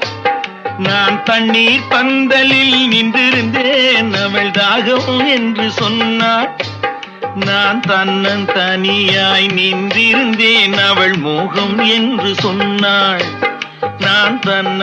சொன்னாள். நான் தண்ணீர் பந்தலில் நின்றிருந்தேன், அவள் தாகம் என்று சொன்னாள். நான் தன்னன் தனியாய் நின்றிருந்தேன், அவள் மோகம் என்று சொன்னாள். நான் தன்ன